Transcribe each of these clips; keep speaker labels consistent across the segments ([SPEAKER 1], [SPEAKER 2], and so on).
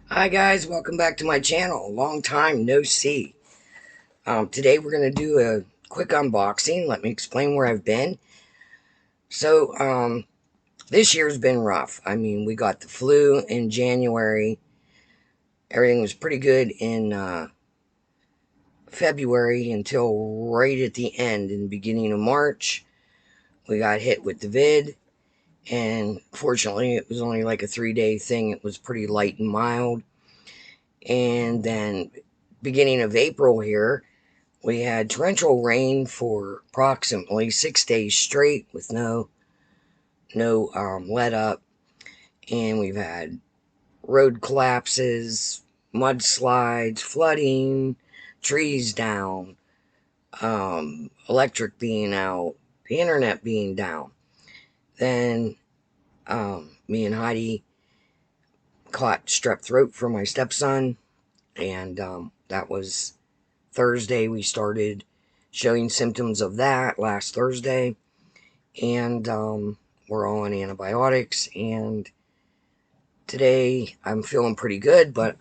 [SPEAKER 1] Hi guys, welcome back to my channel. Long time no see. Today we're going to do a quick unboxing. Let me explain where I've been. So, this year's been rough. I mean, we got the flu in January. Everything was pretty good in February until right at the end, in the beginning of March. We got hit with the vid, and fortunately it was only like a 3-day thing. It was pretty light and mild. And then beginning of April here, we had torrential rain for approximately 6 days straight with no let up, and we've had road collapses, mudslides, flooding, trees down, electric being out, the internet being down. Then me and Heidi caught strep throat for my stepson, and that was Thursday. We started showing symptoms of that last Thursday, and we're all on antibiotics. And today I'm feeling pretty good, but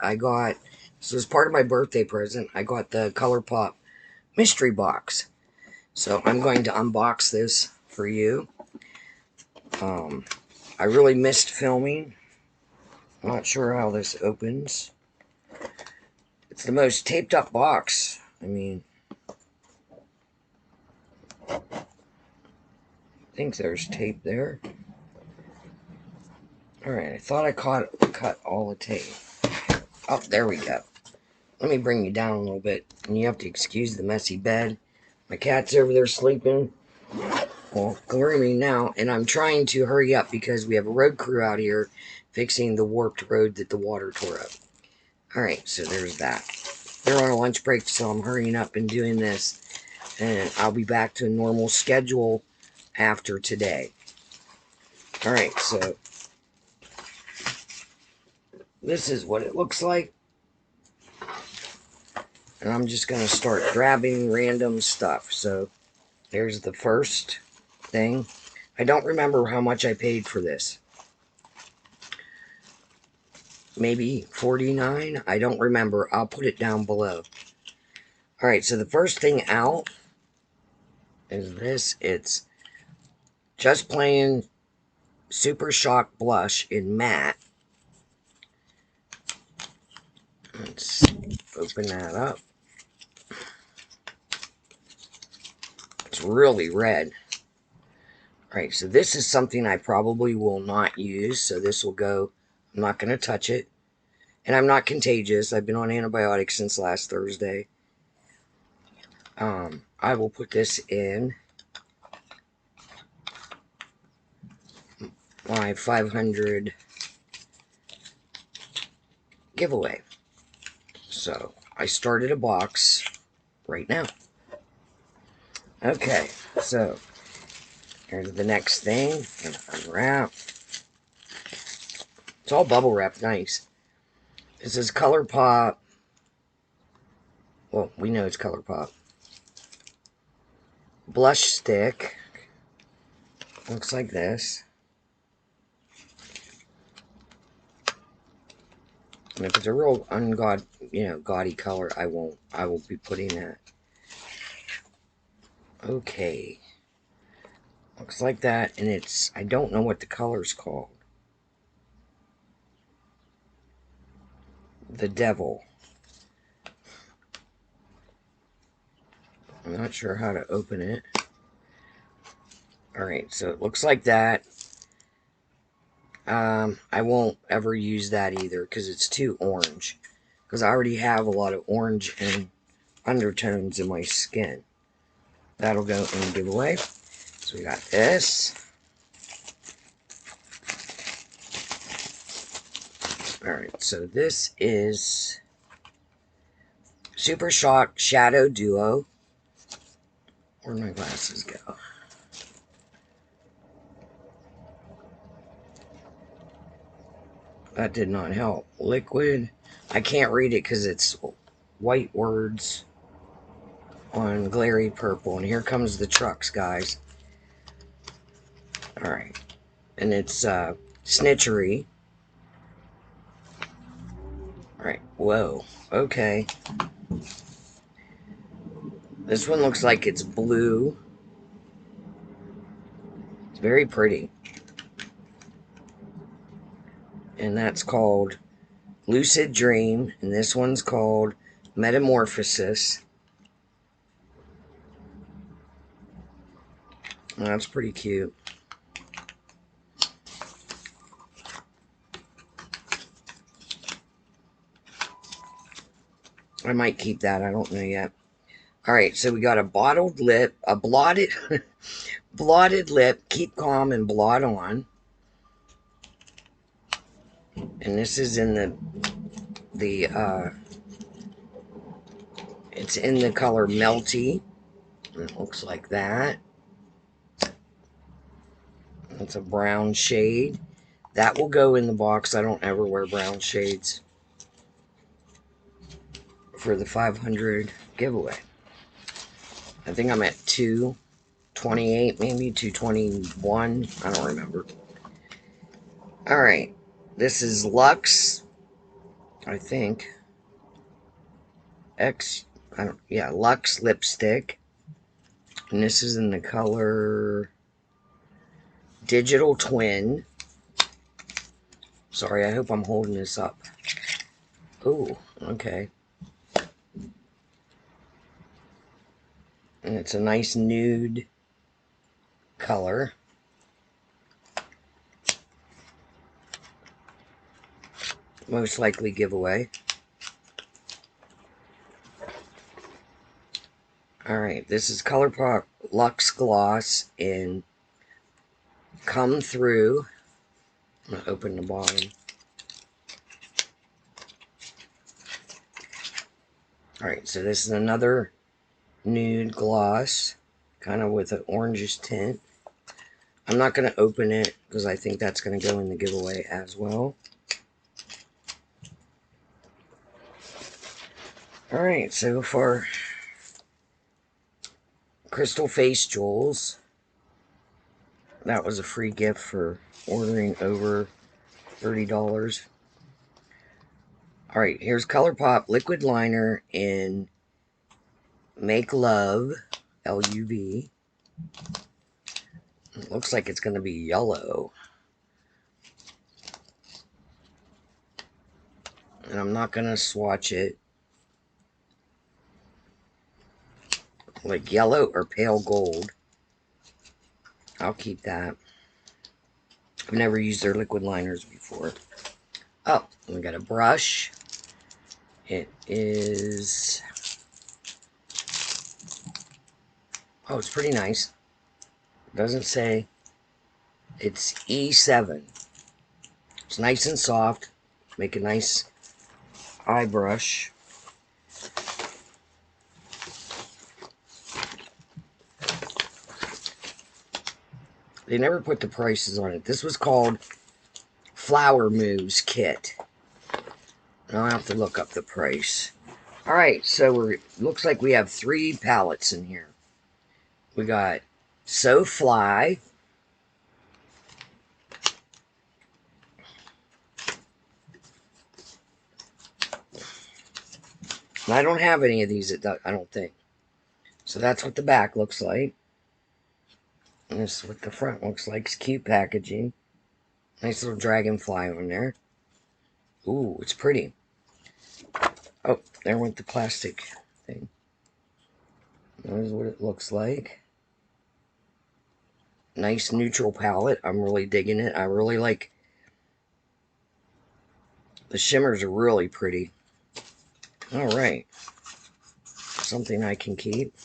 [SPEAKER 1] so as part of my birthday present, I got the Colourpop mystery box. So I'm going to unbox this for you. I really missed filming. I'm not sure how this opens. It's the most taped up box. I mean, I think there's tape there. Alright, I thought I cut all the tape. Oh, there we go. Let me bring you down a little bit. And you have to excuse the messy bed. My cat's over there sleeping. Well, glory me now. And I'm trying to hurry up because we have a road crew out here fixing the warped road that the water tore up. Alright, so there's that. They're on a lunch break, so I'm hurrying up and doing this. And I'll be back to a normal schedule after today. Alright, so this is what it looks like. And I'm just going to start grabbing random stuff. So there's the first thing. I don't remember how much I paid for this. Maybe $49? I don't remember. I'll put it down below. Alright, so the first thing out is this. It's Just Plain Super Shock Blush in matte. Let's open that up. It's really red. Alright, so this is something I probably will not use. So this will go, I'm not going to touch it. And I'm not contagious. I've been on antibiotics since last Thursday. I will put this in my 500 giveaway. So I started a box right now. Okay, so here's the next thing. I'm gonna unwrap. It's all bubble wrapped nice. This is Colourpop. Well, we know it's Colourpop. Blush stick. Looks like this. And if it's a real gaudy color, I will be putting that. Okay. Looks like that, and I don't know what the color's called. The Devil. I'm not sure how to open it. Alright, so it looks like that. I won't ever use that either because it's too orange. Because I already have a lot of orange and undertones in my skin. That'll go in the giveaway. So we got this. Alright, so this is Super Shock Shadow Duo. Where'd my glasses go? That did not help. Liquid. I can't read it because it's white words on glary purple. And here comes the trucks, guys. Alright. And it's Snitchery. Whoa, okay. This one looks like it's blue. It's very pretty. And that's called Lucid Dream. And this one's called Metamorphosis. And that's pretty cute. I might keep that. I don't know yet. Alright, so we got a bottled lip, a blotted, blotted lip, keep calm and blot on. And this is in it's in the color Melty. It looks like that. It's a brown shade. That will go in the box. I don't ever wear brown shades for the 500 giveaway. I think I'm at 228, maybe 221. I don't remember. Alright. This is Luxe, I think. Luxe lipstick. And this is in the color Digital Twin. Sorry, I hope I'm holding this up. Ooh, okay. And it's a nice nude color. Most likely giveaway. Alright, this is Colourpop Luxe Gloss in Come Through. I'm going to open the bottom. Alright, so this is another nude gloss, kind of with an orangish tint. I'm not going to open it because I think that's going to go in the giveaway as well. Alright, so for Crystal Face Jewels, that was a free gift for ordering over $30. Alright, here's Colourpop Liquid Liner in Make Love, L-U-V. It looks like it's going to be yellow. And I'm not going to swatch it. Like yellow or pale gold. I'll keep that. I've never used their liquid liners before. Oh, we got a brush. It is... Oh, it's pretty nice. It doesn't say. It's E7. It's nice and soft. Make a nice eye brush. They never put the prices on it. This was called Flower Moves Kit. I'll have to look up the price. Alright, so looks like we have 3 palettes in here. We got So Fly. And I don't have any of these, I don't think. So that's what the back looks like. And this is what the front looks like. It's cute packaging. Nice little dragonfly on there. Ooh, it's pretty. Oh, there went the plastic thing. There's what it looks like. Nice neutral palette. I'm really digging it. I really like... The shimmers are really pretty. Alright. Something I can keep.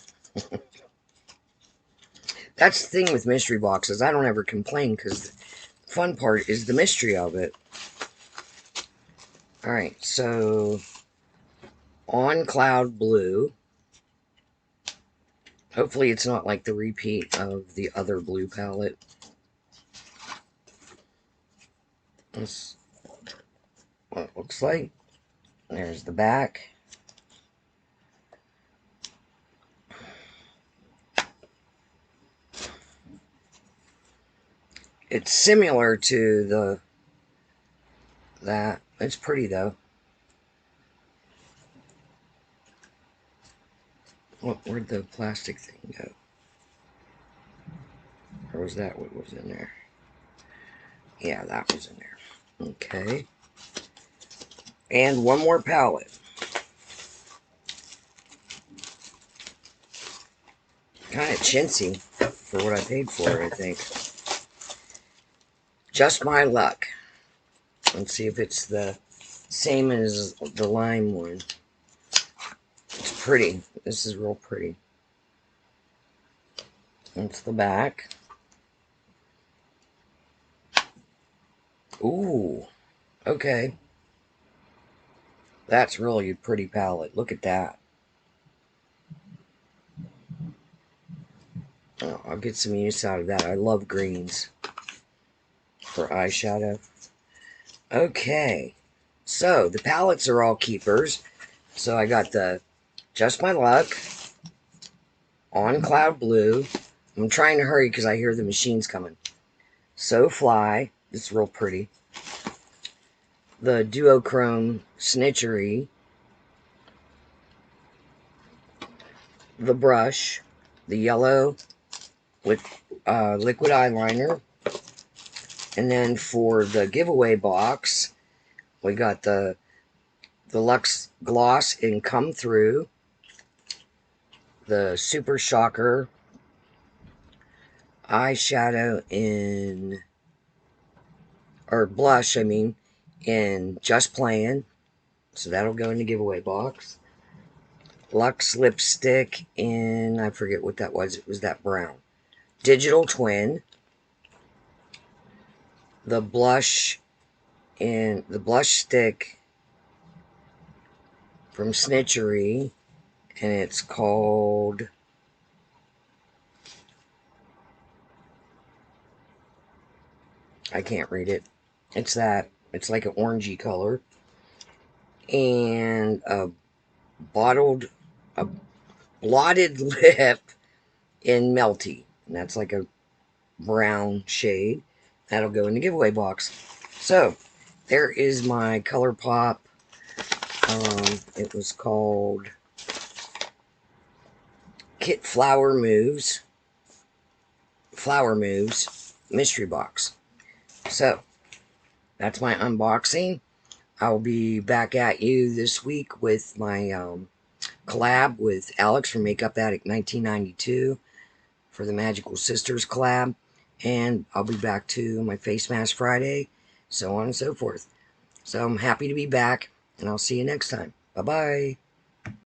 [SPEAKER 1] That's the thing with mystery boxes. I don't ever complain because the fun part is the mystery of it. Alright, so On Cloud Blue. Hopefully it's not like the repeat of the other blue palette. That's what it looks like. There's the back. It's similar to that. It's pretty though. Where'd the plastic thing go? Or was that what was in there? Yeah, that was in there. Okay. And one more palette. Kind of chintzy for what I paid for it, I think. Just My Luck. Let's see if it's the same as the lime one. It's pretty. This is real pretty. That's the back. Ooh. Okay. That's really a pretty palette. Look at that. Oh, I'll get some use out of that. I love greens for eyeshadow. Okay. So, the palettes are all keepers. So, I got the Just My Luck, On Cloud Blue. I'm trying to hurry because I hear the machines coming. So Fly. It's real pretty. The Duochrome Snitchery. The brush. The yellow with liquid eyeliner. And then for the giveaway box, we got the Luxe Gloss in Come Through. The Super Shocker eyeshadow in, or blush, I mean, in Just Playin'. So that'll go in the giveaway box. Luxe lipstick in, I forget what that was. It was that brown. Digital Twin. The blush in, the blush stick from Snitchery. And it's called, I can't read it. It's that. It's like an orangey color. And a blotted lip in Melty. And that's like a brown shade. That'll go in the giveaway box. So, there is my Colourpop. It was called Kit Flower Moves mystery box. So, that's my unboxing. I'll be back at you this week with my collab with Alex from Makeup Addict 1992 for the Magical Sisters collab. And I'll be back to my Face Mask Friday, so on and so forth. So I'm happy to be back, and I'll see you next time. Bye-bye.